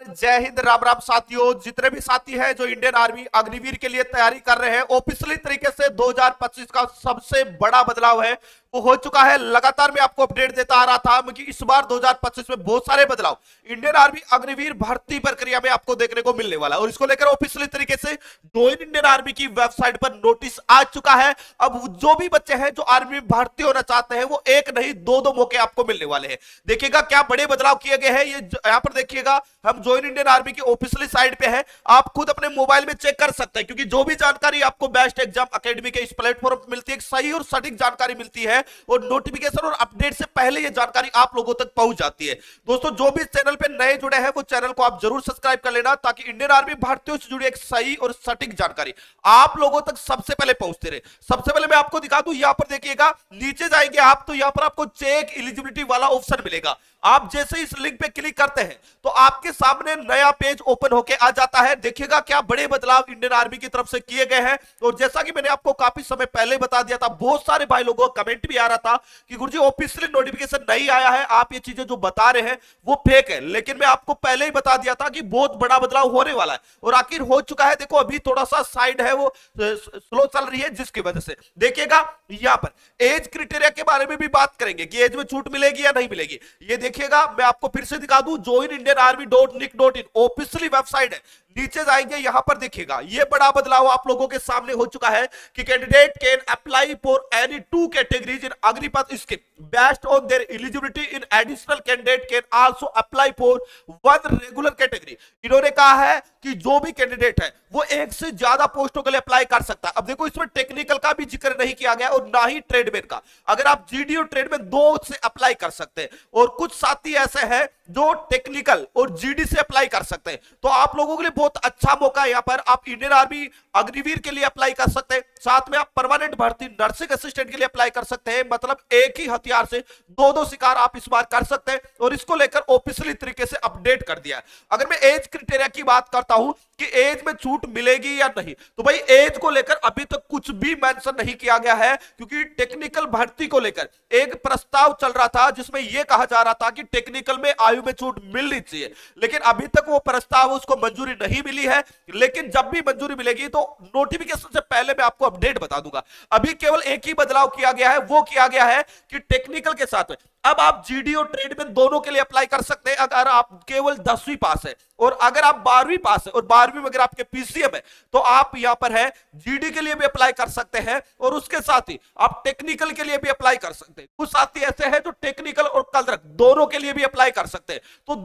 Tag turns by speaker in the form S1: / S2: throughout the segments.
S1: जय हिंद, राम राम साथियों। जितने भी साथी हैं जो इंडियन आर्मी अग्निवीर के लिए तैयारी कर रहे हैं, ऑफिशियली तरीके से 2025 का सबसे बड़ा बदलाव है वो हो चुका है। लगातार मैं आपको अपडेट देता आ रहा था कि इस बार 2025 में बहुत सारे बदलाव इंडियन आर्मी अग्निवीर भर्ती प्रक्रिया में आपको देखने को मिलने वाला है और इसको लेकर ऑफिशियली तरीके से ज्वाइन इंडियन आर्मी की वेबसाइट पर नोटिस आ चुका है। अब जो भी बच्चे हैं जो आर्मी में भर्ती होना चाहते हैं वो एक नहीं दो मौके आपको मिलने वाले हैं। देखिएगा क्या बड़े बदलाव किए गए हैं। ये यहां पर देखिएगा, हम ज्वाइन इंडियन आर्मी की ऑफिशियली साइट पे है, आप खुद अपने मोबाइल में चेक कर सकते हैं क्योंकि जो भी जानकारी आपको बेस्ट एग्जाम एकेडमी के इस प्लेटफॉर्म पर मिलती है, सही और सटीक जानकारी मिलती है और नोटिफिकेशन और अपडेट से पहले ये जानकारी आप लोगों तक पहुंच जाती है। दोस्तों जो भी चैनल पे नए जुड़े हैं वो चैनल को आप जरूर सब्सक्राइब कर लेना ताकि इंडियन आर्मी भर्तियों से जुड़ी एक सही और सटीक जानकारी आप लोगों तक सबसे पहले पहुंचते रहे। सबसे पहले मैं आपको दिखा दूं, यहां पर देखिएगा, नीचे जाएंगे आप तो यहां पर आपको चेक एलिजिबिलिटी वाला ऑप्शन मिलेगा। आप जैसे इस लिंक पे क्लिक करते हैं तो आपके सामने नया पेज ओपन होके आ जाता है। देखिएगा क्या बड़े बदलाव इंडियन आर्मी की तरफ से किए गए हैं और जैसा कि मैंने आपको काफी समय पहले बता दिया था, बहुत सारे भाई लोगों का कमेंट भी आ रहा था कि गुरुजी ऑफिशियली नोटिफिकेशन नहीं आया है, आप ये चीजें जो बता रहे हैं वो फेक है। लेकिन मैं आपको पहले ही बता दिया था कि बहुत बड़ा बदलाव होने वाला है और आखिर हो चुका है। देखो अभी थोड़ा सा साइड है वो स्लो चल रही है जिसकी वजह से देखिएगा यहां पर एज क्राइटेरिया के बारे में भी बात करेंगे कि एज में छूट मिलेगी या नहीं मिलेगी। ये देखिएगा, मैं आपको फिर से दिखा दूं, joinindianarmy.nic.in ऑफिशियली वेबसाइट है। नीचे जाएंगे, यहां पर देखिएगा ये बड़ा बदलाव आप लोगों के सामने हो चुका है कि candidate can apply for any two categories in Agnipath scheme based on their eligibility. In additional candidate can also apply for one regular category. इन्होंने कहा है कि जो भी कैंडिडेट है वो एक से ज्यादा पोस्टों के लिए अप्लाई कर सकता है। अब देखो इसमें टेक्निकल का भी जिक्र नहीं किया गया और ना ही ट्रेडमैन का। अगर आप जीडी और ट्रेडमैन दो से अप्लाई कर सकते हैं और कुछ साथी ऐसे हैं जो टेक्निकल और जीडी से अप्लाई कर सकते हैं, तो आप लोगों के लिए बहुत अच्छा मौका है। यहां पर आप इंडियन आर्मी अग्निवीर के लिए अप्लाई कर सकते हैं, साथ में आप परमानेंट भर्ती नर्सिंग असिस्टेंट के लिए अप्लाई कर सकते हैं। मतलब एक ही हथियार से दो शिकार आप इस बार कर सकते हैं और इसको लेकर ऑफिशियली तरीके से अपडेट कर दिया है। अगर मैं एज क्राइटेरिया की बात करता हूं कि एज में छूट मिलेगी या नहीं, तो भाई एज को लेकर अभी तक कुछ भी मेंशन नहीं किया गया है क्योंकि टेक्निकल भर्ती को लेकर एक प्रस्ताव चल रहा था जिसमें यह कहा जा रहा था कि टेक्निकल में आयु में छूट मिलनी चाहिए, लेकिन अभी तक वो प्रस्ताव उसको मंजूरी नहीं मिली है। लेकिन जब भी मंजूरी मिलेगी तो नोटिफिकेशन से पहले मैं आपको अपडेट बता दूंगा। अभी केवल एक ही बदलाव किया गया है, वो किया गया है कि टेक्निकल के साथ में अब आप जीडी और ट्रेडमैन दोनों के लिए अप्लाई कर सकते हैं अगर आप केवल 10वीं पास है, और अगर आप 12वीं पास है और 12वीं में अगर आपके पीसीएम है तो आप यहां पर है जीडी के लिए भी अप्लाई कर सकते हैं और उसके साथ ही आप टेक्निकल के लिए भी अप्लाई कर सकते हैं। कुछ साथी ऐसे हैं जो टेक्निकल और कलरक दोनों के लिए भी अप्लाई कर सकते हैं। तो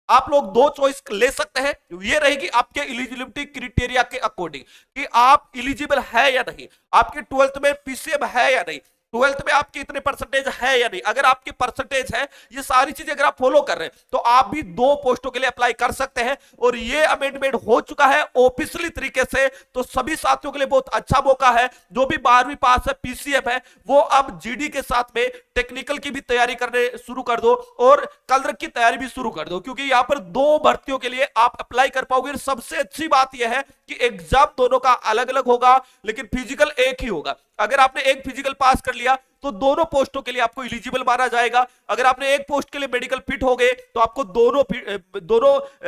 S1: आप लोग दो चॉइस ले सकते हैं। ये रहेगी आपके एलिजिबिलिटी क्राइटेरिया के अकॉर्डिंग कि आप एलिजिबल है या नहीं, आपके 12th में पीसीएम है या नहीं, 12th में आपकी इतने परसेंटेज है या नहीं। अगर आपकी परसेंटेज है, ये सारी चीजें अगर आप फॉलो कर रहे हैं तो आप भी दो पोस्टों के लिए अप्लाई कर सकते हैं और ये अमेंडमेंट हो चुका है ऑफिशियली तरीके से। तो सभी साथियों के लिए बहुत अच्छा मौका है। जो भी 12वीं पास है, पीसीएम है, वो अब जीडी के साथ में टेक्निकल की भी तैयारी करने शुरू कर दो और कलरक की तैयारी भी शुरू कर दो क्योंकि यहां पर दो भर्तियों के लिए आप अप्लाई कर पाओगे। सबसे अच्छी बात यह है कि एग्जाम दोनों का अलग अलग होगा लेकिन फिजिकल एक ही होगा। अगर आपने एक फिजिकल पास कर लिया तो दोनों पोस्टों के लिए आपको एलिजिबल माना जाएगा। अगर आपने एक पोस्ट के लिए मेडिकल फिट हो गए तो आपको दोनों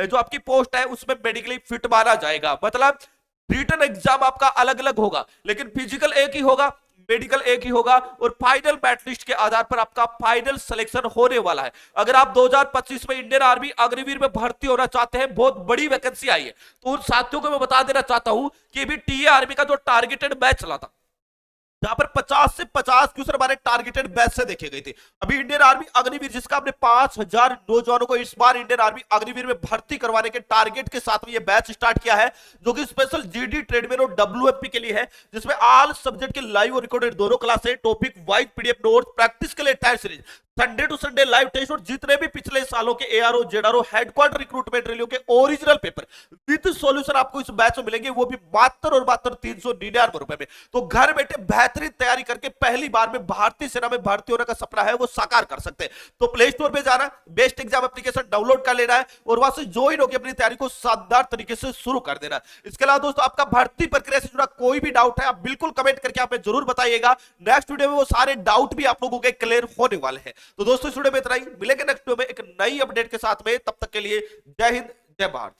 S1: जो आपकी पोस्ट है उसमें मेडिकली फिट माना जाएगा। मतलब रिटन एग्जाम आपका अलग अलग होगा लेकिन फिजिकल एक ही होगा, मेडिकल एक ही होगा और फाइनल मेरिट लिस्ट के आधार पर आपका फाइनल सिलेक्शन होने वाला है। अगर आप 2025 में इंडियन आर्मी अग्निवीर में भर्ती होना चाहते हैं, बहुत बड़ी वैकेंसी आई है, तो उन साथियों को मैं बता देना चाहता हूं कि अभी टीए आर्मी का जो टारगेटेड बैच चला था जहां पर 50 से 50 क्वेश्चन हमारे टारगेटेड बैच से देखे गए थे, अभी इंडियन आर्मी अग्निवीर जिसका हमने 5000 नौजवानों को इस बार इंडियन आर्मी अग्निवीर में भर्ती करवाने के टारगेट के साथ में यह बैच स्टार्ट किया है जो कि स्पेशल जीडी ट्रेडमैन और डब्ल्यूएफपी के लिए है, जिसमें ऑल सब्जेक्ट के लाइव और रिकॉर्डेड दोनों क्लास है, topic wise PDF notes, practice के लिए time series, Sunday to Sunday live test और जितने भी पिछले सालों के एआरओ जेडआरओ हेडक्वार्टर रिक्रूटमेंट रैलियों के ओरिजिनल पेपर विद सॉल्यूशन आपको इस बैच में मिलेंगे, वो भी मात्र और मात्र 399 रुपए में। तो घर बैठे बेहतरीन तैयारी करके पहली बार में भारतीय सेना में भर्ती होने का सपना है वो साकार कर सकते हैं। तो प्ले स्टोर पे जाना, बेस्ट एग्जाम एप्लीकेशन डाउनलोड कर लेना है और वहां से ज्वाइन होकर अपनी तैयारी को शानदार तरीके से शुरू कर देना। इसके अलावा दोस्तों आपका भर्ती प्रक्रिया से जुड़ा कोई भी डाउट है आप बिल्कुल कमेंट करके आप जरूर बताइएगा। नेक्स्ट वीडियो में वो सारे डाउट भी आप लोगों के क्लियर होने वाले हैं। तो दोस्तों इस वीडियो में इतना ही, मिलेंगे नेक्स्ट वीडियो में एक नई अपडेट के साथ में। तब तक के लिए जय हिंद, जय भारत।